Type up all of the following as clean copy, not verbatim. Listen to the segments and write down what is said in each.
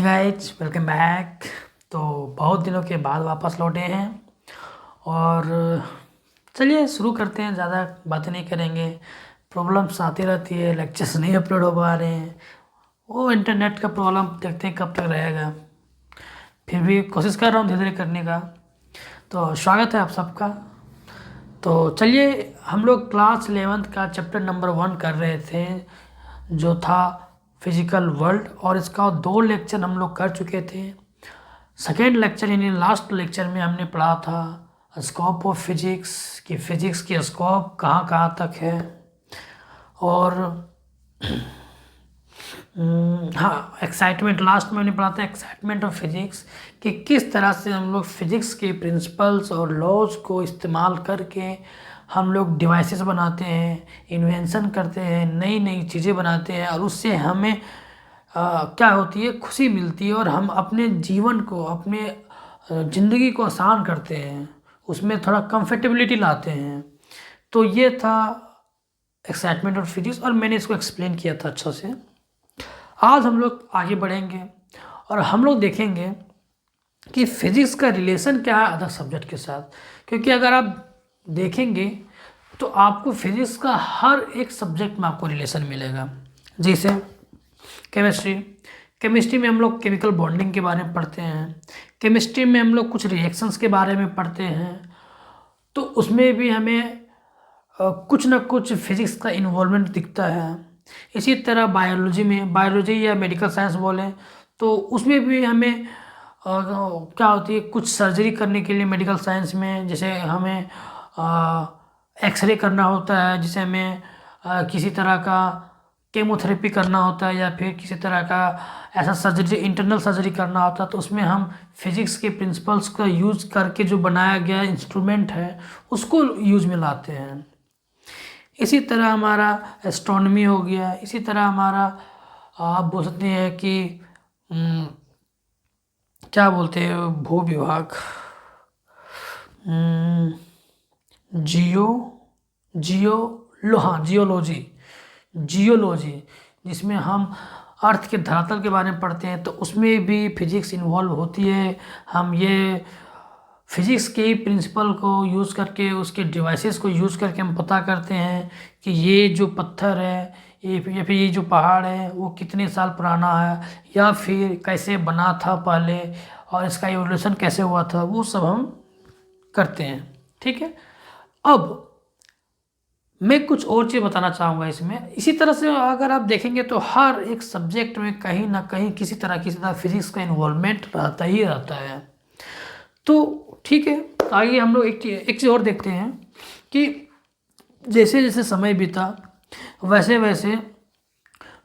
Guys, welcome back. तो बहुत दिनों के बाद वापस लौटे हैं और चलिए शुरू करते हैं। ज़्यादा बातें नहीं करेंगे। प्रॉब्लम्स आती रहती है, लेक्चर्स नहीं अपलोड हो पा रहे हैं, वो इंटरनेट का प्रॉब्लम, देखते हैं कब तक रहेगा। फिर भी कोशिश कर रहा हूँ धीरे धीरे करने का। तो स्वागत है आप सबका। तो चलिए, हम लोग क्लास 11th का चैप्टर नंबर 1 कर रहे थे, जो था फिजिकल वर्ल्ड, और इसका 2 लेक्चर हम लोग कर चुके थे। सेकेंड लेक्चर यानी लास्ट लेक्चर में हमने पढ़ा था स्कोप ऑफ फिजिक्स, कि फिजिक्स की स्कोप कहाँ कहाँ तक है। और हाँ, एक्साइटमेंट, लास्ट में हमने पढ़ा था एक्साइटमेंट ऑफ फिजिक्स, कि किस तरह से हम लोग फिजिक्स के प्रिंसिपल्स और लॉज को इस्तेमाल करके हम लोग डिवाइसेस बनाते हैं, इन्वेंशन करते हैं, नई नई चीज़ें बनाते हैं, और उससे हमें क्या होती है, खुशी मिलती है, और हम अपने जीवन को, अपने ज़िंदगी को आसान करते हैं, उसमें थोड़ा कंफर्टेबिलिटी लाते हैं। तो ये था एक्साइटमेंट ऑफ फिजिक्स, और मैंने इसको एक्सप्लेन किया था अच्छा से। आज हम लोग आगे बढ़ेंगे और हम लोग देखेंगे कि फिजिक्स का रिलेशन क्या है अदर सब्जेक्ट के साथ। क्योंकि अगर आप देखेंगे तो आपको फिजिक्स का हर एक सब्जेक्ट में आपको रिलेशन मिलेगा। जैसे केमिस्ट्री में हम लोग केमिकल बॉन्डिंग के बारे में पढ़ते हैं, केमिस्ट्री में हम लोग कुछ रिएक्शंस के बारे में पढ़ते हैं, तो उसमें भी हमें कुछ ना कुछ फिजिक्स का इन्वॉल्वमेंट दिखता है। इसी तरह बायोलॉजी में, बायोलॉजी या मेडिकल साइंस बोलें तो उसमें भी हमें क्या होती है, कुछ सर्जरी करने के लिए मेडिकल साइंस में, जैसे हमें एक्सरे करना होता है, जिसे हमें किसी तरह का केमोथेरेपी करना होता है, या फिर किसी तरह का ऐसा सर्जरी, इंटरनल सर्जरी करना होता है, तो उसमें हम फिजिक्स के प्रिंसिपल्स का यूज़ करके जो बनाया गया इंस्ट्रूमेंट है उसको यूज में लाते हैं। इसी तरह हमारा एस्ट्रोनॉमी हो गया, इसी तरह हमारा आप बोल सकते हैं कि क्या बोलते हैं, भू विभाग, जियो जियो लो हाँ जियोलॉजी, जिसमें हम अर्थ के धरातल के बारे में पढ़ते हैं, तो उसमें भी फिजिक्स इन्वॉल्व होती है। हम ये फिजिक्स के प्रिंसिपल को यूज़ करके, उसके डिवाइसेस को यूज़ करके हम पता करते हैं कि ये जो पत्थर है, या फिर ये जो पहाड़ है, वो कितने साल पुराना है, या फिर कैसे बना था पहले, और इसका एवोल्यूशन कैसे हुआ था, वो सब हम करते हैं। ठीक है, अब मैं कुछ और चीज़ बताना चाहूँगा इसमें। इसी तरह से अगर आप देखेंगे तो हर एक सब्जेक्ट में कहीं ना कहीं किसी तरह फिजिक्स का इन्वॉल्वमेंट रहता ही रहता है। तो ठीक है, आगे हम लोग एक चीज़ और देखते हैं कि जैसे जैसे समय बीता वैसे वैसे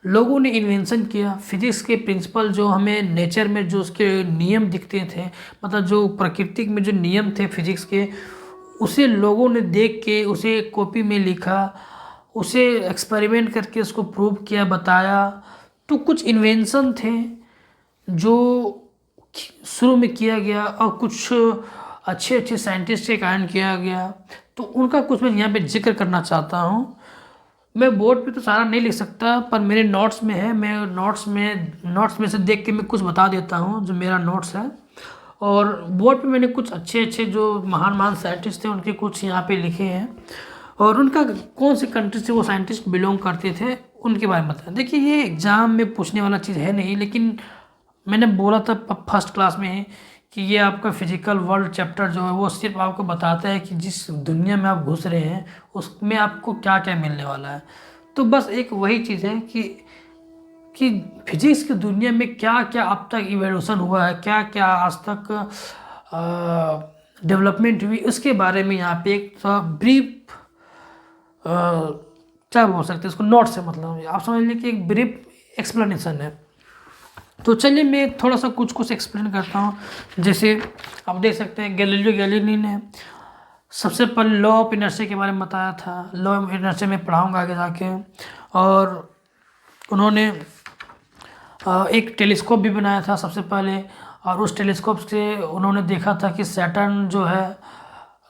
लोगों ने इन्वेंशन किया। फिजिक्स के प्रिंसिपल जो हमें नेचर में जो उसके नियम दिखते थे, मतलब जो प्रकृति में जो नियम थे फिजिक्स के, उसे लोगों ने देख के उसे कॉपी में लिखा, उसे एक्सपेरिमेंट करके उसको प्रूव किया, बताया। तो कुछ इन्वेंशन थे जो शुरू में किया गया, और कुछ अच्छे अच्छे साइंटिस्ट के कारण किया गया, तो उनका कुछ मैं यहाँ पे जिक्र करना चाहता हूँ। मैं बोर्ड पे तो सारा नहीं लिख सकता, पर मेरे नोट्स में है, मैं नोट्स में से देख के मैं कुछ बता देता हूँ जो मेरा नोट्स है। और बोर्ड पे मैंने कुछ अच्छे अच्छे जो महान साइंटिस्ट थे उनके कुछ यहाँ पे लिखे हैं, और उनका कौन से कंट्री से वो साइंटिस्ट बिलोंग करते थे उनके बारे में बताया। देखिए, ये एग्ज़ाम में पूछने वाला चीज़ है नहीं, लेकिन मैंने बोला था फर्स्ट क्लास में कि ये आपका फिजिकल वर्ल्ड चैप्टर जो है वो सिर्फ आपको बताता है कि जिस दुनिया में आप घुस रहे हैं उसमें आपको क्या क्या मिलने वाला है। तो बस एक वही चीज़ है कि फिजिक्स की दुनिया में क्या क्या अब तक इवोल्यूशन हुआ है, क्या क्या आज तक डेवलपमेंट हुई, उसके बारे में यहाँ पे एक ब्रीफ, क्या बोल सकते हैं इसको, नोट से मतलब आप समझ लीजिए कि एक ब्रीफ एक्सप्लेनेशन है। तो चलिए मैं थोड़ा सा कुछ एक्सप्लेन करता हूँ। जैसे आप देख सकते हैं, गैलीलियो गैलीली ने सबसे पहले लॉ ऑफ इनर्शिया के बारे में बताया था। लॉ ऑफ इनर्शिया में पढ़ाऊँगा आगे जाके। और उन्होंने एक टेलीस्कोप भी बनाया था सबसे पहले, और उस टेलीस्कोप से उन्होंने देखा था कि सैटर्न जो है,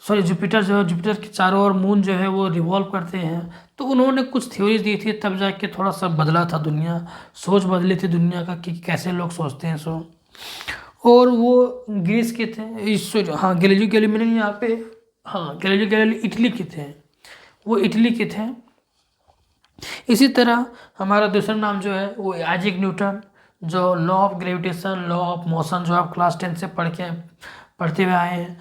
सॉरी जुपिटर जो है, जुपिटर के चारों ओर मून जो है वो रिवॉल्व करते हैं। तो उन्होंने कुछ थ्योरीज दी थी, तब जाके थोड़ा सा बदला था दुनिया, सोच बदली थी दुनिया का कि कैसे लोग सोचते हैं सो। और वो ग्रीस के थे, हाँ गैलीलियो गैलीली यहाँ पे, हाँ गैलीलियो गैलीली इटली के थे, वो इटली के थे। इसी तरह हमारा दूसरा नाम जो है वो आइजैक न्यूटन, जो law of gravitation, law of motion जो आप क्लास 10 से पढ़ते हुए आए हैं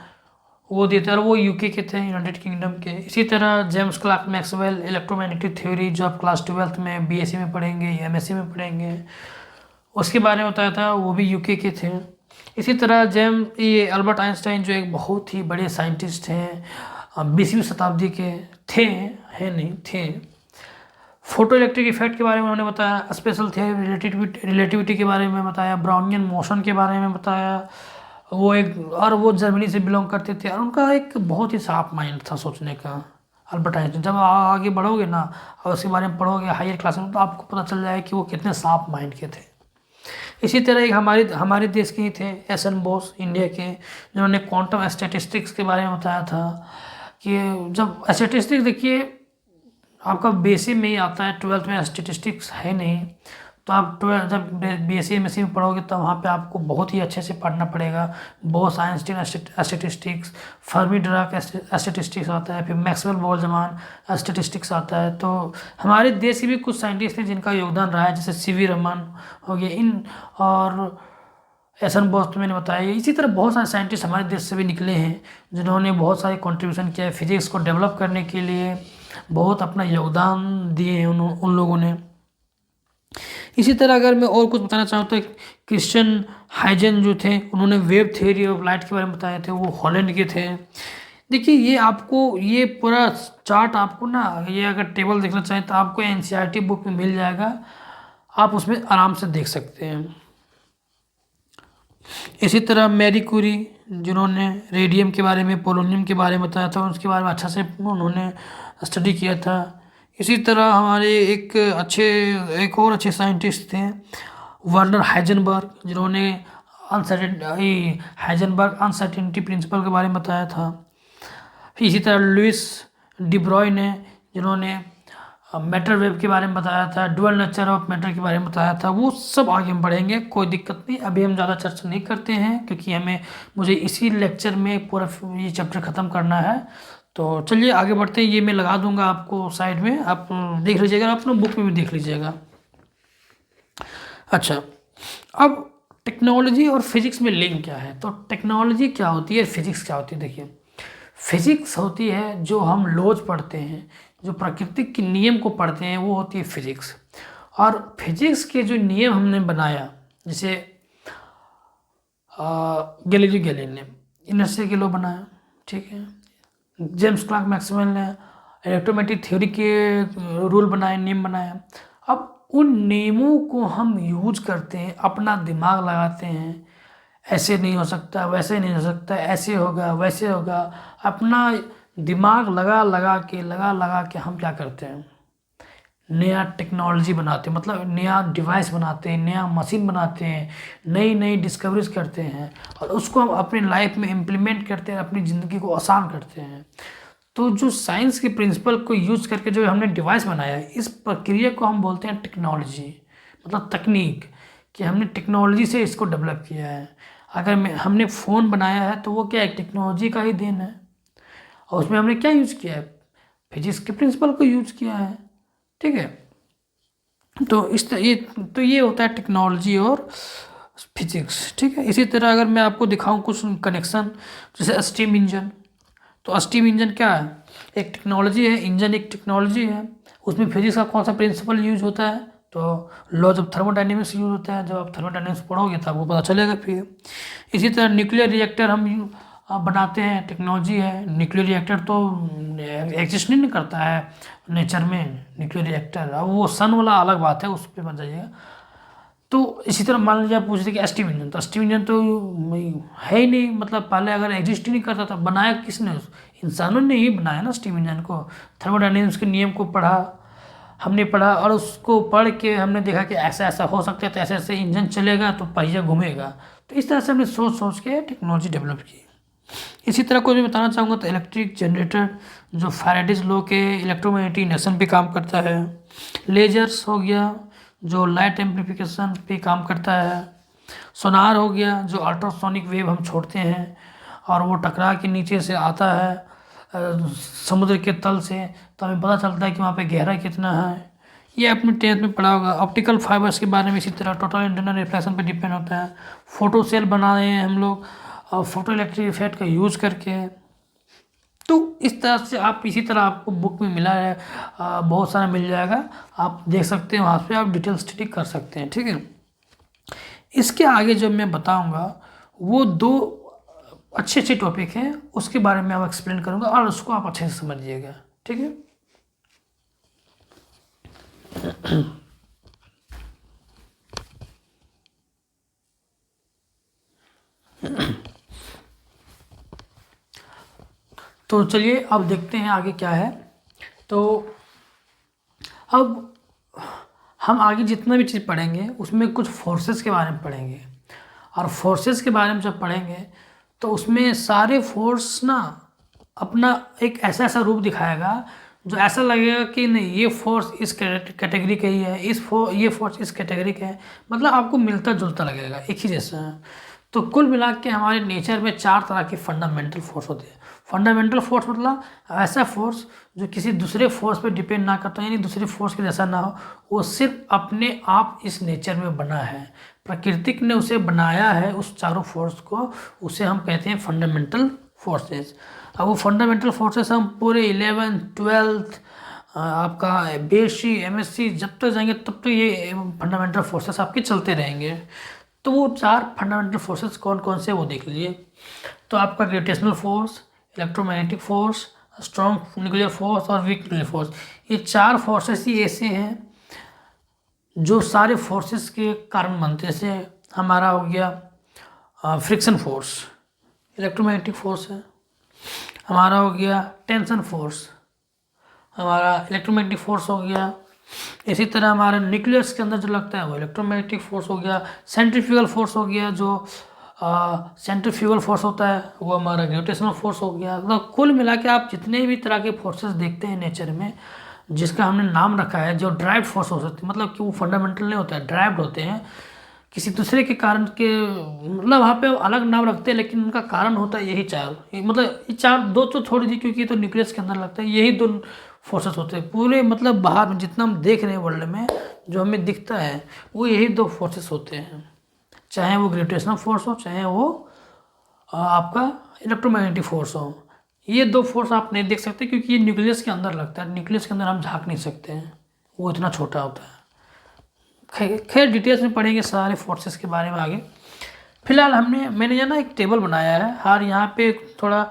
वो देते हैं, और वो यूके के थे, यूनाइटेड किंगडम के। इसी तरह James clerk Maxwell electromagnetic theory जो आप क्लास 12 में बीएससी में पढ़ेंगे, एमएससी में पढ़ेंगे, उसके बारे में बताया था, वो भी यूके के थे। इसी तरह ये अल्बर्ट आइंस्टाइन जो एक बहुत ही बड़े साइंटिस्ट हैं, 20वीं शताब्दी के थे, हैं नहीं थे। फोटो इलेक्ट्रिक इफेक्ट के बारे में उन्होंने बताया, स्पेशल थियरी रिलेटिविटी के बारे में बताया, ब्राउनियन मोशन के बारे में बताया। वो जर्मनी से बिलोंग करते थे, और उनका एक बहुत ही साफ माइंड था सोचने का, अल्बर्ट आइंस्टाइन। जब आगे बढ़ोगे ना और उसके बारे में पढ़ोगे हायर क्लास में, तो आपको पता चल जाएगा कि वो कितने साफ माइंड के थे। इसी तरह एक हमारे देश के ही थे एस.एन. बोस, इंडिया के, जिन्होंने क्वांटम स्टैटिस्टिक्स के बारे में बताया था कि जब स्टैटिस्टिक्स देखिए आपका बेसिक में ही आता है, 12th में स्टैटिस्टिक्स है नहीं, तो आप जब बीएससी एमएससी में पढ़ोगे तो वहाँ पे आपको बहुत ही अच्छे से पढ़ना पड़ेगा। Bose Einstein statistics, Fermi Dirac statistics आता है, फिर मैक्सवेल बोल्ट्जमान स्टैटिस्टिक्स आता है। तो हमारे देश के भी कुछ साइंटिस्ट हैं जिनका योगदान रहा है, जैसे सीवी रमन हो गए, और एस.एन. बोस तो मैंने बताया। इसी तरह बहुत सारे साइंटिस्ट हमारे देश से भी निकले हैं जिन्होंने बहुत सारे कंट्रीब्यूशन किया है फिजिक्स को डेवलप करने के लिए, बहुत अपना योगदान दिए हैं उन लोगों ने। इसी तरह अगर मैं और कुछ बताना चाहूँ तो क्रिश्चियन हाइजेन जो थे, उन्होंने वेव थ्योरी ऑफ लाइट के बारे में बताए थे, वो हॉलैंड के थे। देखिए ये पूरा चार्ट आपको ना, ये अगर टेबल देखना चाहें तो आपको एनसीईआरटी बुक में मिल जाएगा, आप उसमें आराम से देख सकते हैं। इसी तरह मैरी क्यूरी, जिन्होंने रेडियम के बारे में, पोलोनियम के बारे में बताया था, उसके बारे में अच्छा से उन्होंने स्टडी किया था। इसी तरह हमारे एक और अच्छे साइंटिस्ट थे वर्नर हाइजेनबर्ग, जिन्होंने हाइजेनबर्ग अनसर्टेनिटी प्रिंसिपल के बारे में बताया था। फिर इसी तरह लुइस डी ब्रॉय ने, जिन्होंने मैटर वेव के बारे में बताया था, डुअल नेचर ऑफ मैटर के बारे में बताया था। वो सब आगे हम पढ़ेंगे, कोई दिक्कत नहीं, अभी हम ज़्यादा चर्चा नहीं करते हैं क्योंकि मुझे इसी लेक्चर में पूरा ये चैप्टर ख़त्म करना है। तो चलिए आगे बढ़ते हैं, ये मैं लगा दूंगा आपको साइड में, आप देख लीजिएगा, अपना बुक में भी देख लीजिएगा। अच्छा, अब टेक्नोलॉजी और फिजिक्स में लिंक क्या है? तो टेक्नोलॉजी क्या होती है, फिजिक्स क्या होती है? देखिए, फिजिक्स होती है जो हम लॉज पढ़ते हैं, जो प्रकृति के नियम को पढ़ते हैं, वो होती है फिजिक्स। और फिजिक्स के जो नियम हमने बनाया, जैसे गैलीलियो गैलीली ने इनर्शिया के लॉ बनाया, ठीक है, जेम्स क्लर्क मैक्सवेल ने इलेक्ट्रोमैग्नेटिक थ्योरी के रूल बनाए, नियम बनाया। अब उन नियमों को हम यूज करते हैं, अपना दिमाग लगाते हैं, ऐसे नहीं हो सकता, वैसे नहीं हो सकता, ऐसे होगा, वैसे होगा, अपना दिमाग लगा लगा के हम क्या करते हैं, नया टेक्नोलॉजी बनाते हैं, मतलब नया डिवाइस बनाते हैं, नया मशीन बनाते हैं, नई नई डिस्कवरीज करते हैं, और उसको हम अपनी लाइफ में इम्प्लीमेंट करते हैं, अपनी ज़िंदगी को आसान करते हैं। तो जो साइंस के प्रिंसिपल को यूज़ करके जो हमने डिवाइस बनाया है, इस प्रक्रिया को हम बोलते हैं टेक्नोलॉजी, मतलब तकनीक, कि हमने टेक्नोलॉजी से इसको डेवलप किया है। अगर हमने फ़ोन बनाया है तो वो क्या है, टेक्नोलॉजी का ही देन है, और उसमें हमने क्या यूज़ किया है, फिजिक्स के प्रिंसिपल को यूज़ किया है, ठीक है। तो ये होता है टेक्नोलॉजी और फिजिक्स, ठीक है। इसी तरह अगर मैं आपको दिखाऊं कुछ कनेक्शन, जैसे स्टीम इंजन, तो स्टीम इंजन क्या है, एक टेक्नोलॉजी है, इंजन एक टेक्नोलॉजी है, उसमें फिजिक्स का कौन सा प्रिंसिपल यूज होता है, तो लॉज ऑफ थर्मोडाइनमिक्स यूज होता है। जब आप थर्मोडाइनमिक्स पढ़ोगे तो आपको पता चलेगा फिर। इसी तरह न्यूक्लियर रिएक्टर हम बनाते हैं, टेक्नोलॉजी है। न्यूक्लियर रिएक्टर तो एग्जिस्ट नहीं करता है नेचर में, न्यूक्लियर रिएक्टर, अब वो सन वाला अलग बात है, उस पर मत जाइएगा। तो इसी तरह मान लीजिए आप पूछ रहे कि स्टीम इंजन, तो स्टीम इंजन तो है ही नहीं, मतलब पहले अगर एग्जिस्ट ही नहीं करता था, बनाया किसने, इंसानों ने ही बनाया ना स्टीम इंजन को। थर्मोडायनेमिक्स के नियम को हमने पढ़ा, और उसको पढ़ के हमने देखा कि ऐसा ऐसा हो सकता है, तो ऐसे ऐसे इंजन चलेगा तो पहिया घूमेगा। तो इस तरह से हमने सोच के टेक्नोलॉजी डेवलप की। इसी तरह को मैं बताना चाहूँगा तो इलेक्ट्रिक जनरेटर जो फैराडेज लॉ के इलेक्ट्रोमैग्नेटिक इंडक्शन पे काम करता है। लेजर्स हो गया जो लाइट एम्प्लीफिकेशन पे काम करता है। सोनार हो गया जो अल्ट्रासोनिक वेव हम छोड़ते हैं और वो टकरा के नीचे से आता है समुद्र के तल से, तो हमें पता चलता है कि वहाँ पे गहराई कितना है। ये अपने 10th में पढ़ा होगा। ऑप्टिकल फाइबर्स के बारे में इसी तरह टोटल इंटरनल रिफ्लेक्शन पे डिपेंड होता है। फोटो सेल बना रहे हैं हम लोग और फोटो इलेक्ट्रिक इफेक्ट का यूज़ करके। तो इस तरह से आप इसी तरह आपको बुक में मिला है, बहुत सारा मिल जाएगा, आप देख सकते हैं, वहाँ पे आप डिटेल स्टडी कर सकते हैं। ठीक है, इसके आगे जो मैं बताऊंगा वो 2 अच्छे अच्छे टॉपिक हैं, उसके बारे में आप एक्सप्लेन करूंगा और उसको आप अच्छे से समझिएगा। ठीक है, तो चलिए अब देखते हैं आगे क्या है। तो अब हम आगे जितना भी चीज़ पढ़ेंगे उसमें कुछ फोर्सेस के बारे में पढ़ेंगे, और फोर्सेस के बारे में जब पढ़ेंगे तो उसमें सारे फोर्स ना अपना एक ऐसा ऐसा रूप दिखाएगा जो ऐसा लगेगा कि नहीं ये फोर्स इस कैटेगरी का ही है, ये फोर्स इस कैटेगरी का है, मतलब आपको मिलता जुलता लगेगा, एक ही जैसा है। तो कुल मिला के हमारे नेचर में 4 तरह के फंडामेंटल फोर्स होते हैं। फंडामेंटल फोर्स मतलब ऐसा फोर्स जो किसी दूसरे फोर्स पे डिपेंड ना करता, यानी दूसरे फोर्स के जैसा ना हो, वो सिर्फ अपने आप इस नेचर में बना है, प्राकृतिक ने उसे बनाया है उस चारों फोर्स को, उसे हम कहते हैं फंडामेंटल फोर्सेस। अब वो फंडामेंटल फोर्सेस हम पूरे 11th 12th आपका BSc MSc जब तक जाएंगे तब तक ये फंडामेंटल फोर्सेस आपके चलते रहेंगे। तो वो 4 फंडामेंटल फोर्सेस कौन कौन से वो देख लीजिए। तो आपका gravitational force, electromagnetic force, strong nuclear force और वीक न्यूक्लियर फोर्स, ये 4 फोर्सेस ही ऐसे हैं जो सारे फोर्सेस के कारण बनते हैं। जैसे हमारा हो गया फ्रिक्शन फोर्स, इलेक्ट्रोमैग्नेटिक फोर्स है। हमारा हो गया टेंशन फोर्स, हमारा इलेक्ट्रोमैग्नेटिक फोर्स हो गया। इसी तरह हमारे न्यूक्लियस के अंदर जो लगता है वो इलेक्ट्रोमैग्नेटिक फोर्स हो गया। सेंट्रीफ्यूगल फोर्स हो गया, जो सेंट्रीफ्यूगल फोर्स होता है वो हमारा ग्रेविटेशनल फोर्स हो गया। मतलब कुल मिला के आप जितने भी तरह के फोर्सेस देखते हैं नेचर में, जिसका हमने नाम रखा है, जो ड्राइव फोर्स हो सकती है, मतलब कि वो फंडामेंटल नहीं होता है, ड्राइव्ड होते हैं किसी दूसरे के कारण के, मतलब वहाँ पे अलग नाम रखते हैं लेकिन उनका कारण होता है यही 4, मतलब ये 4 2 तो छोड़ दी क्योंकि ये तो न्यूक्लियस के अंदर लगता है, यही 2 फोर्सेस होते हैं पूरे, मतलब बाहर में जितना हम देख रहे हैं वर्ल्ड में जो हमें दिखता है वो यही 2 फोर्सेस होते हैं, चाहे वो ग्रेविटेशनल फोर्स हो चाहे वो आपका इलेक्ट्रोमैग्नेटिक फोर्स हो। ये 2 फोर्स आप नहीं देख सकते क्योंकि ये न्यूक्लियस के अंदर लगता है, न्यूक्लियस के अंदर हम झाँक नहीं सकते हैं, वो इतना छोटा होता है। खैर डिटेल्स में पढ़ेंगे सारे फोर्सेस के बारे में आगे। फिलहाल मैंने ना एक टेबल बनाया है, हर यहाँ पे थोड़ा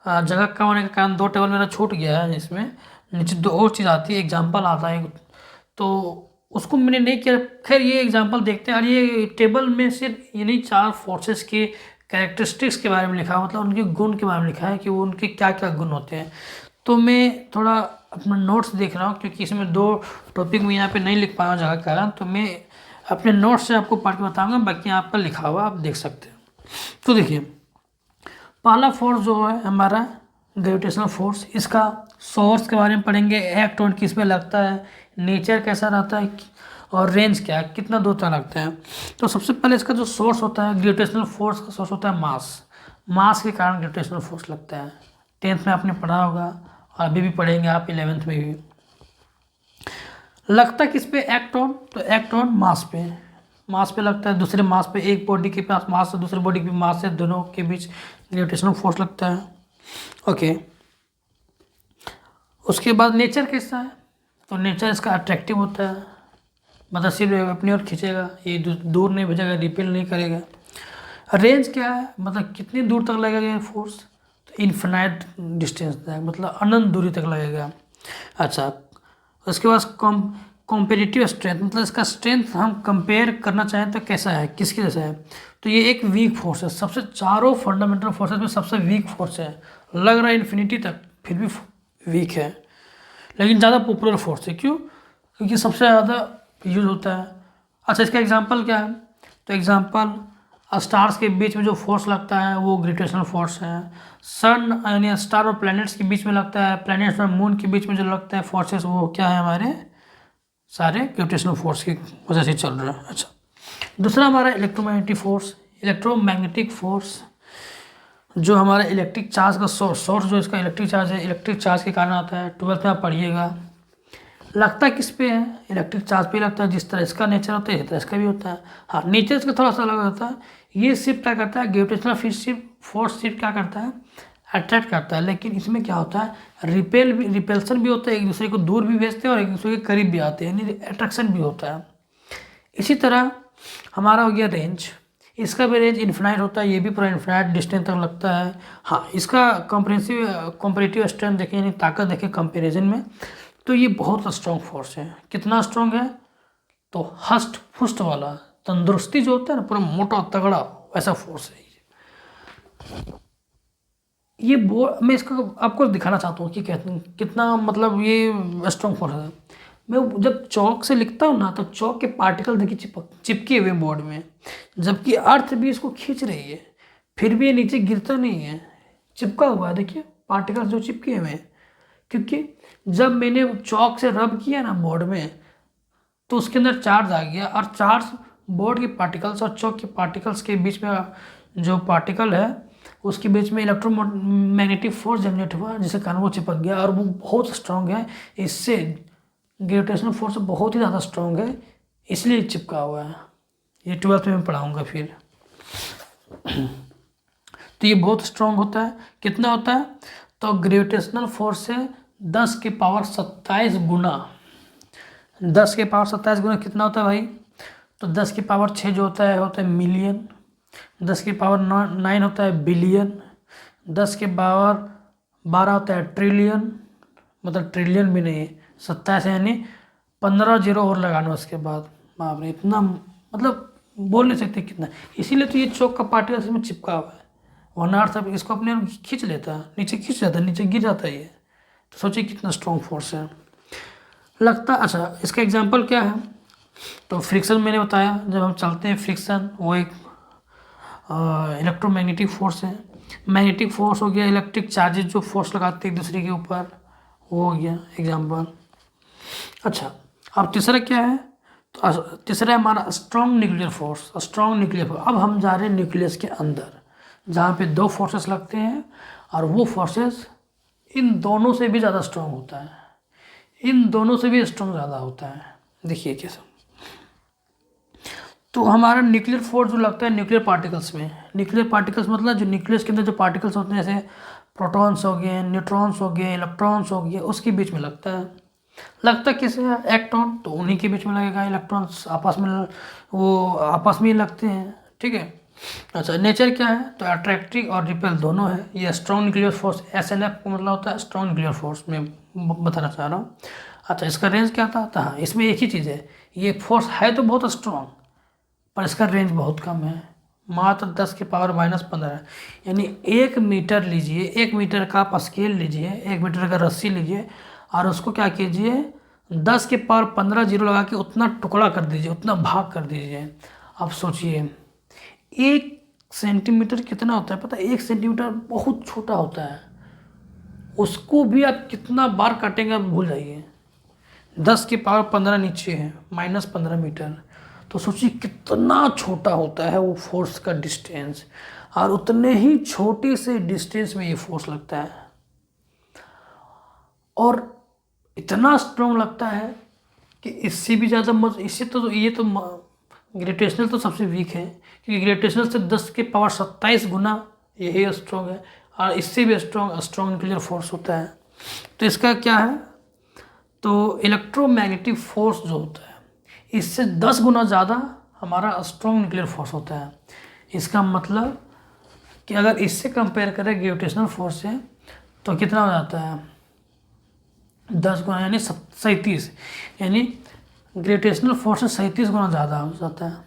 जगह कम होने के कारण 2 टेबल मेरा छूट गया है, इसमें नीचे 2 और चीज़ आती है, एग्जाम्पल आता है तो उसको मैंने नहीं किया। खैर ये एग्जाम्पल देखते हैं, और ये टेबल में सिर्फ यानी 4 फोर्सेस के कैरेक्टरिस्टिक्स के बारे में लिखा है, मतलब उनके गुण के बारे में लिखा है कि वो उनके क्या क्या गुण होते हैं। तो मैं थोड़ा अपना नोट्स देख रहा हूँ क्योंकि इसमें 2 टॉपिक में यहाँ पे नहीं लिख पाया जगह के कारण, तो मैं अपने नोट्स से आपको पढ़ के बताऊँगा, बाकी आपका लिखा हुआ आप देख सकते हैं। तो देखिए पहला फोर्स जो है हमारा ग्रेविटेशनल फोर्स, इसका सोर्स के बारे में पढ़ेंगे, एक्ट ऑन किस में लगता है, नेचर कैसा रहता है और रेंज क्या है, कितना दूर तक लगता है। तो सबसे पहले इसका जो सोर्स होता है ग्रेविटेशनल फोर्स का सोर्स होता है मास के कारण ग्रेविटेशनल फोर्स लगता है। 10th में आपने पढ़ा होगा और अभी भी पढ़ेंगे आप 11th में भी। लगता किस पे, एक्ट ऑन, तो एक्ट ऑन मास पे लगता है, दूसरे मास पे, एक बॉडी के पास मास है दूसरे बॉडी के मास है, दोनों के बीच ग्रेविटेशनल फोर्स लगता है। ओके, उसके बाद नेचर कैसा है, तो नेचर इसका अट्रैक्टिव होता है, मतलब सिर्फ अपनी ओर खींचेगा, ये दूर नहीं भेजेगा, रिपेल नहीं करेगा। रेंज क्या है, मतलब कितनी दूर तक लगेगा ये फोर्स, तो इन्फिनाइट डिस्टेंस तक, मतलब अनंत दूरी तक लगेगा। अच्छा, उसके बाद कॉम्पेटिटिव स्ट्रेंथ, मतलब इसका स्ट्रेंथ हम कंपेयर करना चाहें तो कैसा है, किसके जैसा है, तो ये एक वीक फोर्स है, सबसे चारों फंडामेंटल फोर्सेस में सबसे वीक फोर्स है, लग रहा है इन्फिनिटी तक फिर भी वीक है, लेकिन ज़्यादा पॉपुलर फोर्स है। क्यों, क्योंकि सबसे ज़्यादा यूज होता है। अच्छा, इसका एग्जांपल क्या है, तो एग्जांपल स्टार्स के बीच में जो फोर्स लगता है वो ग्रेविटेशनल फोर्स है। सन यानी स्टार और प्लैनेट्स के बीच में लगता है, प्लैनेट्स और मून के बीच में जो लगता है फोर्सेस वो क्या है, हमारे सारे ग्रेविटेशनल फोर्स की वजह से चल रहा है। अच्छा, दूसरा हमारा इलेक्ट्रोमैग्नेटिक फोर्स। इलेक्ट्रोमैग्नेटिक फोर्स जो हमारा इलेक्ट्रिक चार्ज का सोर्स जो इसका इलेक्ट्रिक चार्ज है, इलेक्ट्रिक चार्ज के कारण आता है। 12th में आप पढ़िएगा। लगता किस पे है, इलेक्ट्रिक चार्ज पे लगता है। जिस तरह इसका नेचर होता है इस तरह इसका भी होता है। हाँ, नेचर इसका थोड़ा सा अलग होता है। ये शिफ्ट क्या करता है, ग्रेविटेशनल फोर्स शिफ्ट क्या करता है, अट्रैक्ट करता है। लेकिन इसमें क्या होता है, रिपेल्सन भी होता है, एक दूसरे को दूर भी भेजते हैं और एक दूसरे के करीब भी आते हैं, यानी अट्रैक्शन भी होता है। इसी तरह हमारा हो गया रेंज। इसका भी रेंज इन्फिनाइट होता है, ये भी पूरा इन्फिनाइट डिस्टेंस तक लगता है। हाँ, इसका कंपैरेटिव स्ट्रेंथ देखें, यानी ताकत देखें कंपैरिजन में, तो ये बहुत स्ट्रॉन्ग फोर्स है। कितना स्ट्रॉन्ग है, तो हष्ट पुष्ट वाला तंदुरुस्ती जो होता है ना, पूरा मोटा तगड़ा वैसा फोर्स है ये। मैं इसका आपको दिखाना चाहता हूँ कि कितना मतलब ये स्ट्रॉन्ग फोर्स है। मैं जब चौक से लिखता हूँ ना, तो चौक के पार्टिकल देखिए चिपके हुए बोर्ड में, जबकि अर्थ भी इसको खींच रही है, फिर भी ये नीचे गिरता नहीं है, चिपका हुआ है। देखिए पार्टिकल्स जो चिपके हुए हैं, क्योंकि जब मैंने चौक से रब किया ना बोर्ड में, तो उसके अंदर चार्ज आ गया, और चार्ज बोर्ड के पार्टिकल्स और चौक के पार्टिकल्स के बीच में जो पार्टिकल है उसके बीच में इलेक्ट्रोमैग्नेटिक फोर्स जनरेट हुआ, जिसके कारण वो चिपक गया, और वो बहुत स्ट्रांग है। इससे ग्रेविटेशनल फोर्स बहुत ही ज़्यादा स्ट्रांग है, इसलिए चिपका हुआ है। ये 12th में पढ़ाऊँगा फिर। तो ये बहुत स्ट्रांग होता है। कितना होता है, तो ग्रेविटेशनल फोर्स से 10 की पावर 27 गुना। 10 की पावर 27 गुना कितना होता है भाई, तो 10 की पावर 6 जो होता है मिलियन। 10 की पावर 9 होता है बिलियन। 10 की पावर 12 होता है ट्रिलियन, मतलब ट्रिलियन भी नहीं, 27 यानी 15 जीरो और लगाना उसके बाद। बाप रे, इतना मतलब बोल नहीं सकते कितना। इसीलिए तो ये चौक का पार्टिकल इसमें चिपका हुआ है, वरना अर्थ अब इसको अपने आप खींच लेता है, नीचे खींच जाता है, नीचे गिर जाता है ये। तो सोचिए कितना स्ट्रॉन्ग फोर्स है लगता। अच्छा, इसका एग्जांपल क्या है, तो फ्रिक्शन मैंने बताया, जब हम चलते हैं फ्रिक्शन, वो एक इलेक्ट्रोमैग्नेटिक फोर्स है। मैग्नेटिक फोर्स हो गया, इलेक्ट्रिक चार्जेस जो फोर्स लगाते हैं एक दूसरे के ऊपर, वो हो गया एग्जांपल। अच्छा, अब तीसरा क्या है, तो तीसरा है हमारा strong nuclear force. Strong nuclear force, अब हम जा रहे हैं न्यूक्लियस के अंदर, जहाँ पे 2 फोर्सेस लगते हैं, और वो फोर्सेस इन दोनों से भी ज़्यादा स्ट्रॉन्ग होता है, इन दोनों से भी स्ट्रॉन्ग ज़्यादा होता है। देखिए कैसा, तो हमारा न्यूक्लियर फोर्स जो लगता है न्यूक्लियर पार्टिकल्स में, न्यूक्लियर पार्टिकल्स मतलब जो न्यूक्लियस के अंदर जो पार्टिकल्स होते हैं, जैसे प्रोटॉन्स हो गए, न्यूट्रॉन्स हो गए, इलेक्ट्रॉन्स हो गए, उसके बीच में लगता है। लगता किसे है, एक्टॉन, तो उन्हीं के बीच में लगेगा। इलेक्ट्रॉन्स आपस में वो आपस में ही लगते हैं, ठीक है। अच्छा, नेचर क्या है, तो अट्रैक्टिव और रिपेल दोनों है। ये स्ट्रॉन्ग न्यूक्लियर फोर्स SNF का मतलब होता है स्ट्रॉन्ग न्यूक्लियर फोर्स, में बताना चाह रहा हूँ। अच्छा, इसका रेंज क्या था, तो हाँ, इसमें एक ही चीज़ है, ये फोर्स है तो बहुत स्ट्रॉन्ग, पर इसका रेंज बहुत कम है, मात्र 10 की पावर -15। यानी 1 मीटर लीजिए, 1 मीटर का आप स्केल लीजिए, 1 मीटर का रस्सी लीजिए, और उसको क्या कीजिए, 10 की पावर 15 जीरो लगा के उतना टुकड़ा कर दीजिए, उतना भाग कर दीजिए। अब सोचिए 1 सेंटीमीटर कितना होता है पता है, 1 सेंटीमीटर बहुत छोटा होता है, उसको भी आप कितना बार काटेंगे आप भूल जाइए। 10 की पावर 15 नीचे है, -15 मीटर, तो सोचिए कितना छोटा होता है वो फोर्स का डिस्टेंस, और उतने ही छोटे से डिस्टेंस में ये फोर्स लगता है, और इतना स्ट्रॉन्ग लगता है कि इससे भी ज़्यादा इससे तो ये तो ग्रेविटेशनल तो सबसे वीक है, क्योंकि ग्रेविटेशनल से 10 के पावर 27 गुना यही स्ट्रॉन्ग है, और इससे भी स्ट्रॉन्ग न्यूक्लियर फोर्स होता है। तो इसका क्या है, तो इलेक्ट्रोमैग्नेटिक फोर्स जो होता है इससे 10 गुना ज़्यादा हमारा स्ट्रॉन्ग न्यूक्लियर फोर्स होता है। इसका मतलब कि अगर इससे कंपेयर करें ग्रेविटेशनल फोर्स से, तो कितना हो जाता है, 10 गुना यानी 37, यानी ग्रेविटेशनल फोर्स से 37 गुना ज़्यादा हो जाता है।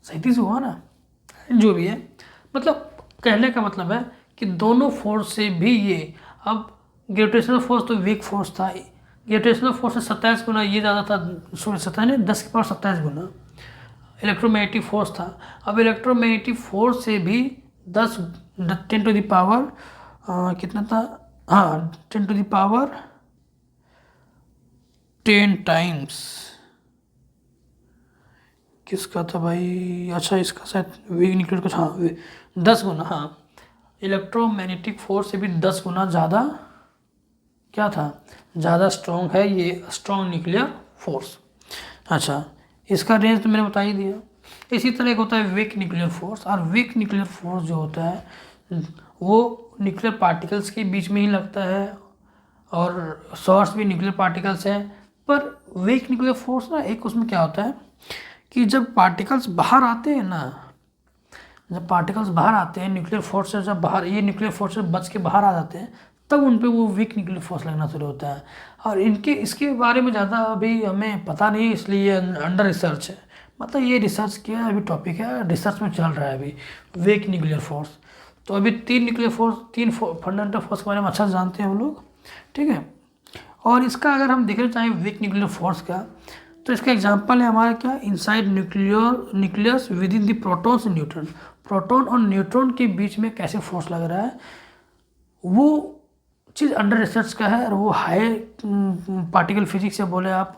37 हुआ ना, जो भी है, मतलब कहने का मतलब है कि दोनों फोर्स से भी ये, अब ग्रेविटेशनल फोर्स तो वीक फोर्स था, ग्रेविटेशनल फोर्स से 27 गुना ये ज़्यादा था, 27 नहीं, 10 की पावर 27 गुना इलेक्ट्रोमैग्नेटिक फोर्स था। अब इलेक्ट्रोमैग्नेटिक फोर्स से भी 10 कितना था, हाँ 10 टाइम्स किसका था भाई, अच्छा इसका शायद वीक न्यूक्लियर कुछ, हाँ 10 गुना, हाँ इलेक्ट्रोमैग्नेटिक फोर्स से भी 10 गुना ज़्यादा क्या था, ज़्यादा स्ट्रॉन्ग है ये स्ट्रॉन्ग न्यूक्लियर फोर्स। अच्छा इसका रेंज तो मैंने बता ही दिया। इसी तरह एक होता है वीक न्यूक्लियर फोर्स, और वीक न्यूक्लियर फोर्स जो होता है वो न्यूक्लियर पार्टिकल्स के बीच में ही लगता है, और सोर्स भी न्यूक्लियर पार्टिकल्स है। पर वीक न्यूक्लियर फोर्स ना, एक उसमें क्या होता है कि जब पार्टिकल्स बाहर आते हैं ना, जब पार्टिकल्स बाहर आते हैं न्यूक्लियर फोर्स से, जब बाहर ये न्यूक्लियर फोर्स से बच के बाहर आ जाते हैं, तब उन पे वो वीक न्यूक्लियर फोर्स लगना शुरू होता है। और इसके बारे में ज़्यादा अभी हमें पता नहीं, इसलिए ये अंडर रिसर्च है। मतलब ये रिसर्च किया अभी टॉपिक है, रिसर्च में चल रहा है अभी वीक न्यूक्लियर फोर्स। तो अभी 3 फंडामेंटल फोर्स के बारे में अच्छा से जानते हैं हम लोग, ठीक है। और इसका अगर हम देखना चाहें वीक न्यूक्लियर फोर्स का, तो इसका एग्जांपल है हमारा क्या, inside nucleus with in the protons and neutron. Proton और न्यूट्रॉन के बीच में कैसे फोर्स लग रहा है, वो चीज़ अंडर रिसर्च का है। और वो हाई पार्टिकल फिजिक्स से बोले आप,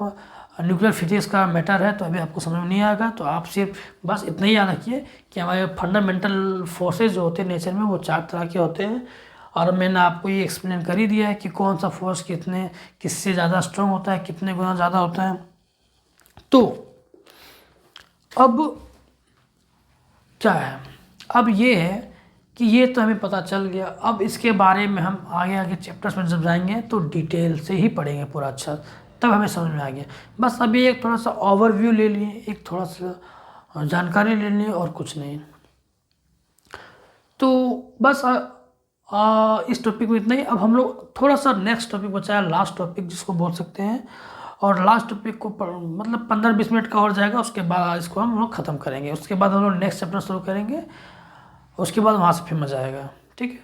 न्यूक्लियर फिजिक्स का मैटर है, तो अभी आपको समझ में नहीं आएगा। तो आप सिर्फ बस इतना ही याद रखिए कि हमारे फंडामेंटल फोर्सेज जो होते हैं नेचर में, वो 4 तरह के होते हैं। और मैंने आपको ये एक्सप्लेन कर ही दिया है कि कौन सा फोर्स किससे ज़्यादा स्ट्रॉन्ग होता है, कितने गुना ज़्यादा होता है। तो अब क्या है, अब ये है कि ये तो हमें पता चल गया। अब इसके बारे में हम आगे आगे चैप्टर्स में जब जाएंगे तो डिटेल से ही पढ़ेंगे पूरा, अच्छा तब हमें समझ में आ गया। बस अभी एक थोड़ा सा ओवरव्यू ले लिए, एक थोड़ा सा जानकारी ले लिए, और कुछ नहीं। तो बस इस टॉपिक में इतना ही। अब हम लोग थोड़ा सा नेक्स्ट टॉपिक बचा है, लास्ट टॉपिक जिसको बोल सकते हैं। और लास्ट टॉपिक को मतलब 15-20 मिनट का और जाएगा, उसके बाद इसको हम लोग ख़त्म करेंगे। उसके बाद हम लोग नेक्स्ट चैप्टर शुरू करेंगे, उसके बाद वहाँ से फिर मज़ा आएगा, ठीक है।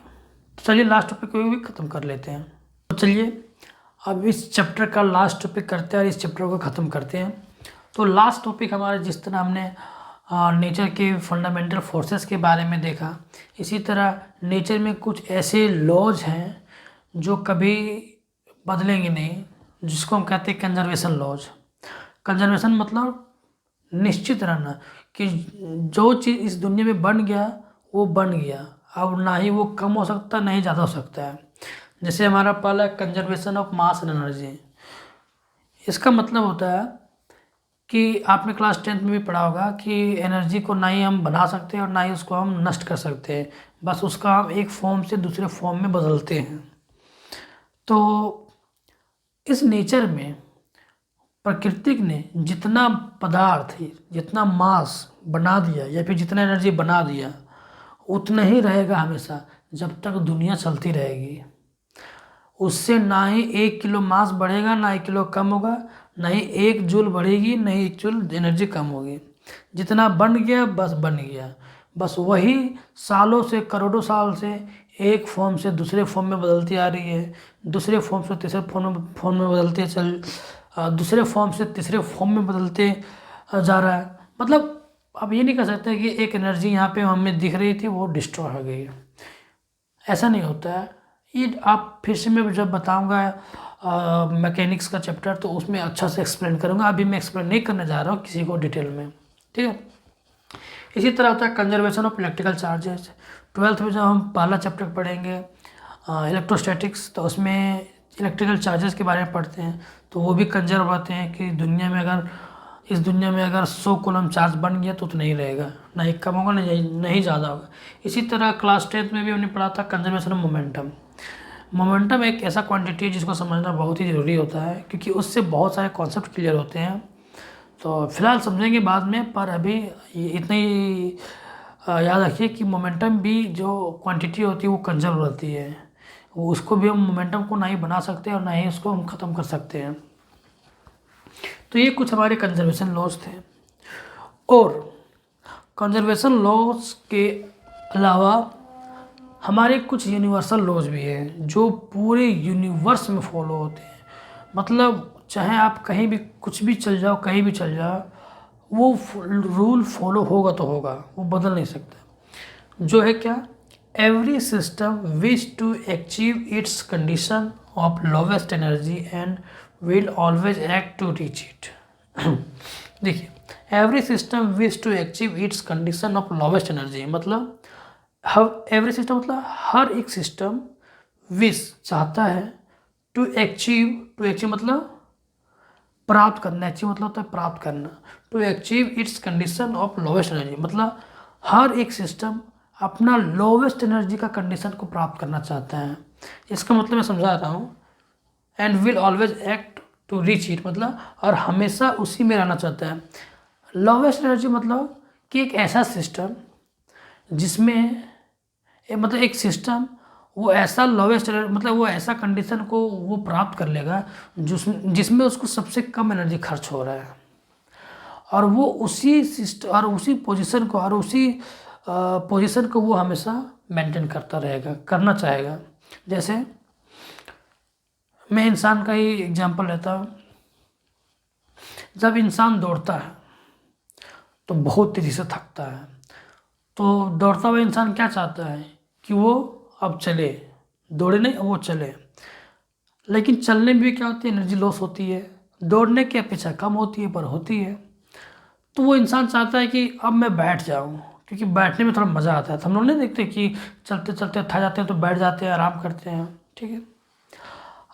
तो चलिए लास्ट टॉपिक को भी ख़त्म कर लेते हैं। तो चलिए अब इस चैप्टर का लास्ट टॉपिक करते हैं और इस चैप्टर को ख़त्म करते हैं। तो लास्ट टॉपिक हमारे, जिस तरह हमने नेचर के फंडामेंटल फोर्सेस के बारे में देखा, इसी तरह नेचर में कुछ ऐसे लॉज हैं जो कभी बदलेंगे नहीं, जिसको हम कहते हैं कंजर्वेशन लॉज। कंजर्वेशन मतलब निश्चित रहना कि जो चीज़ इस दुनिया में बन गया वो बन गया, अब ना ही वो कम हो सकता ना ही ज़्यादा हो सकता है। जैसे हमारा पहला conservation of mass and energy. इसका मतलब होता है कि आपने क्लास 10th में भी पढ़ा होगा कि एनर्जी को ना ही हम बना सकते हैं और ना ही उसको हम नष्ट कर सकते हैं, बस उसका हम एक फॉर्म से दूसरे फॉर्म में बदलते हैं। तो इस नेचर में प्रकृति ने जितना पदार्थ, जितना मास बना दिया या फिर जितना एनर्जी बना दिया, उतना ही रहेगा हमेशा जब तक दुनिया चलती रहेगी। उससे ना ही 1 किलो मास बढ़ेगा, ना 1 किलो कम होगा, ना ही 1 जूल बढ़ेगी, ना ही 1 जूल एनर्जी कम होगी। जितना बन गया बस बन गया, बस वही सालों से, करोड़ों साल से एक फॉर्म से दूसरे फॉर्म में बदलती आ रही है, दूसरे फॉर्म से तीसरे फॉर्म में बदलते दूसरे फॉर्म से तीसरे फॉर्म में बदलते जा रहा है। मतलब अब ये नहीं कह सकते कि एक एनर्जी यहाँ पे हमें दिख रही थी वो डिस्ट्रॉय हो गई, ऐसा नहीं होता है। ये आप फिर से मैं जब बताऊंगा मैकेनिक्स का चैप्टर, तो उसमें अच्छा से एक्सप्लेन करूंगा। अभी मैं एक्सप्लेन नहीं करने जा रहा हूँ किसी को डिटेल में, ठीक है। इसी तरह होता है conservation of electrical charges. 12th में जब हम पहला चैप्टर पढ़ेंगे इलेक्ट्रोस्टैटिक्स, तो उसमें इलेक्ट्रिकल चार्जेस के बारे में पढ़ते हैं। तो वो भी कंजर्व होते हैं कि इस दुनिया में अगर 100 कूलम चार्ज बन गया तो नहीं रहेगा, ना ही कम होगा नहीं ज़्यादा होगा। इसी तरह क्लास 10th में भी हमने पढ़ा था कंजर्वेशन ऑफ मोमेंटम। मोमेंटम एक ऐसा क्वांटिटी है जिसको समझना बहुत ही ज़रूरी होता है, क्योंकि उससे बहुत सारे कॉन्सेप्ट क्लियर होते हैं। तो फिलहाल समझेंगे बाद में, पर अभी इतना ही याद रखिए कि मोमेंटम भी जो क्वांटिटी होती है वो कंजर्व रहती है। वो उसको भी हम मोमेंटम को ना ही बना सकते हैं और ना ही उसको हम ख़त्म कर सकते हैं। तो ये कुछ हमारे कंजर्वेशन लॉज थे। और कंजर्वेशन लॉज के अलावा हमारे कुछ यूनिवर्सल लॉज भी हैं जो पूरे यूनिवर्स में फॉलो होते हैं। मतलब चाहे आप कहीं भी कुछ भी चल जाओ, कहीं भी चल जाओ, वो रूल फॉलो होगा तो होगा, वो बदल नहीं सकता। जो है क्या, every system wish to achieve its condition of lowest energy and will always act to reach it. देखिए, every system wish to achieve its condition of lowest energy, मतलब एवरी सिस्टम मतलब हर एक सिस्टम विश चाहता है to achieve मतलब प्राप्त करना, अचीव मतलब होता है प्राप्त करना, to achieve its condition of lowest energy मतलब हर एक सिस्टम अपना लोवेस्ट एनर्जी का कंडीशन को प्राप्त करना चाहता है। इसका मतलब मैं समझा रहा हूँ, and will always act to reach it मतलब और हमेशा उसी में रहना चाहता है। लोवेस्ट एनर्जी मतलब कि एक ऐसा सिस्टम जिसमें मतलब एक सिस्टम वो ऐसा लोवेस्ट मतलब वो ऐसा कंडीशन को वो प्राप्त कर लेगा जिसमें उसको सबसे कम एनर्जी खर्च हो रहा है, और वो उसी सिस्टम और उसी पोजीशन को और उसी पोजीशन को वो हमेशा मेंटेन करता रहेगा, करना चाहेगा। जैसे मैं इंसान का ही एग्जांपल लेता हूँ। जब इंसान दौड़ता है तो बहुत तेज़ी से थकता है, तो दौड़ता हुआ इंसान क्या चाहता है कि वो अब चले, दौड़े नहीं, वो चले। लेकिन चलने में भी क्या होती है, एनर्जी लॉस होती है। दौड़ने की अपेक्षा कम होती है पर होती है। तो वो इंसान चाहता है कि अब मैं बैठ जाऊं, क्योंकि बैठने में थोड़ा मज़ा आता है। तो हम लोग नहीं देखते कि चलते चलते थक जाते हैं तो बैठ जाते हैं, आराम करते हैं, ठीक है।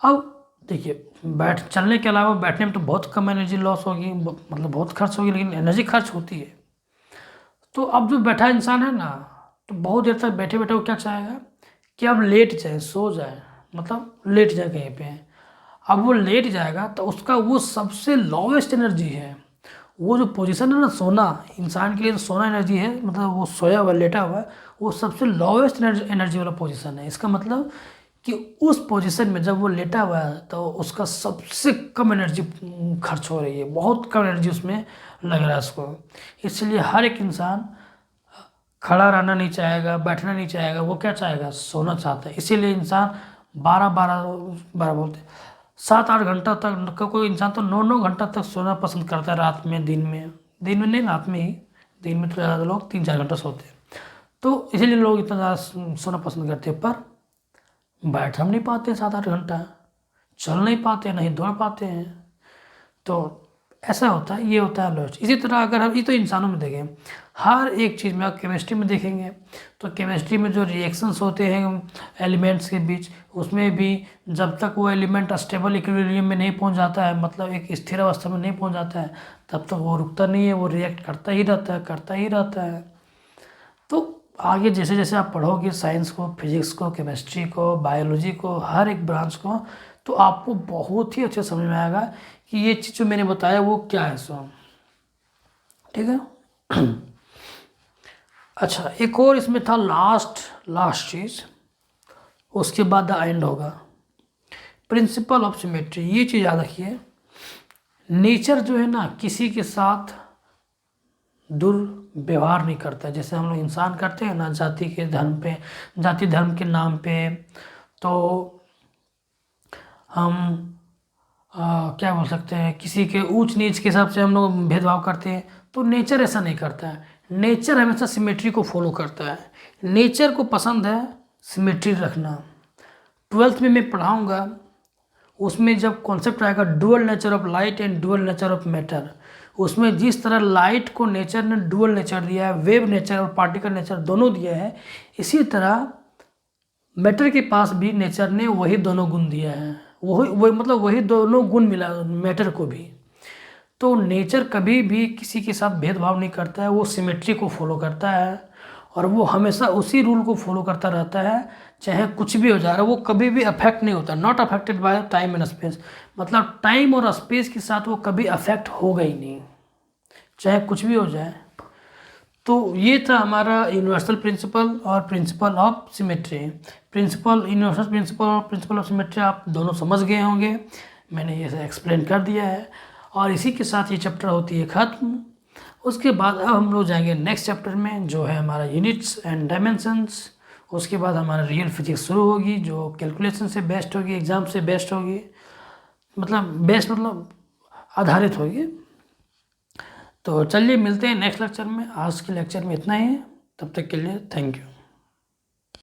अब देखिए, चलने के अलावा बैठने में तो बहुत कम एनर्जी लॉस होगी, मतलब बहुत खर्च होगी, लेकिन एनर्जी खर्च होती है। तो अब जो बैठा इंसान है ना, तो बहुत देर तक बैठे बैठे वो क्या चाहेगा कि अब लेट जाए, सो जाए, मतलब लेट जाए कहीं पे। अब वो लेट जाएगा तो उसका वो सबसे लोवेस्ट एनर्जी है, वो जो पोजीशन है ना सोना, इंसान के लिए तो सोना एनर्जी है, मतलब वो सोया हुआ लेटा हुआ है, वो सबसे लोवेस्ट एनर्जी वाला पोजीशन है। इसका मतलब कि उस पोजीशन में जब वो लेटा हुआ है तो उसका सबसे कम एनर्जी खर्च हो रही है, बहुत कम एनर्जी उसमें लग रहा है उसको। इसलिए हर एक इंसान खड़ा रहना नहीं चाहेगा, बैठना नहीं चाहेगा, वो क्या चाहेगा, सोना चाहता है। इसीलिए इंसान 12 बोलते 7-8 घंटा तक, कोई इंसान तो 9-9 घंटा तक सोना पसंद करता है रात में, दिन में नहीं, रात में ही। दिन में तो ज़्यादा लोग 3-4 घंटा सोते हैं, तो इसीलिए लोग इतना ज़्यादा सोना पसंद करते हैं। पर बैठ हम नहीं पाते 7-8 घंटा, चल नहीं पाते, नहीं दौड़ पाते हैं। तो ऐसा होता है, ये होता है लॉजिक। इसी तरह अगर हम ये तो इंसानों में देखें, हर एक चीज़ में, आप केमिस्ट्री में देखेंगे तो केमिस्ट्री में जो रिएक्शंस होते हैं एलिमेंट्स के बीच, उसमें भी जब तक वो एलिमेंट स्टेबल इक्विलिब्रियम में नहीं पहुंच जाता है, मतलब एक स्थिर अवस्था में नहीं पहुंच जाता है, तब तक वो रुकता नहीं है, वो रिएक्ट करता ही रहता है, करता ही रहता है। तो आगे जैसे जैसे आप पढ़ोगे साइंस को, फिजिक्स को, केमिस्ट्री को, बायोलॉजी को, हर एक ब्रांच को, तो आपको बहुत ही अच्छे समझ में आएगा कि ये चीज़ जो मैंने बताया वो क्या है सो, ठीक है। अच्छा, एक और इसमें था लास्ट चीज़, उसके बाद द एंड होगा, प्रिंसिपल ऑफ सिमेट्री। ये चीज़ याद रखिए, नेचर जो है ना किसी के साथ दुर्व्यवहार नहीं करता, जैसे हम लोग इंसान करते हैं ना जाति धर्म के नाम पे। तो हम क्या बोल सकते हैं, किसी के ऊंच नीच के हिसाब से हम लोग भेदभाव करते हैं, तो नेचर ऐसा नहीं करता है। नेचर हमेशा सिमेट्री को फॉलो करता है। नेचर को पसंद है सिमेट्री रखना। 12th में मैं पढ़ाऊँगा, उसमें जब कॉन्सेप्ट आएगा dual nature of light and dual nature of matter, उसमें जिस तरह लाइट को नेचर ने डुअल नेचर दिया है, वेव नेचर और पार्टिकल नेचर दोनों दिया है, इसी तरह मैटर के पास भी नेचर ने वही दोनों गुण दिया है, वही मतलब वही दोनों गुण मिला मैटर को भी। तो नेचर कभी भी किसी के साथ भेदभाव नहीं करता है, वो सिमेट्री को फॉलो करता है, और वो हमेशा उसी रूल को फॉलो करता रहता है, चाहे कुछ भी हो जा रहा है, वो कभी भी अफेक्ट नहीं होता। Not affected by time and space, मतलब टाइम और स्पेस के साथ वो कभी अफेक्ट होगा ही नहीं, चाहे कुछ भी हो जाए। तो ये था हमारा यूनिवर्सल प्रिंसिपल और principle of symmetry. Universal principle और प्रिंसिपल ऑफ सिमेट्री आप दोनों समझ गए होंगे, मैंने ये एक्सप्लेन कर दिया है। और इसी के साथ ये चैप्टर होती है ख़त्म। उसके बाद अब हम लोग जाएंगे नेक्स्ट चैप्टर में, जो है हमारा यूनिट्स एंड डायमेंशंस। उसके बाद हमारा रियल फिजिक्स शुरू होगी, जो कैलकुलेशन से बेस्ड होगी, एग्ज़ाम से बेस्ड होगी, मतलब बेस्ट मतलब आधारित होगी। तो चलिए मिलते हैं नेक्स्ट लेक्चर में। आज के लेक्चर में इतना ही है, तब तक के लिए थैंक यू।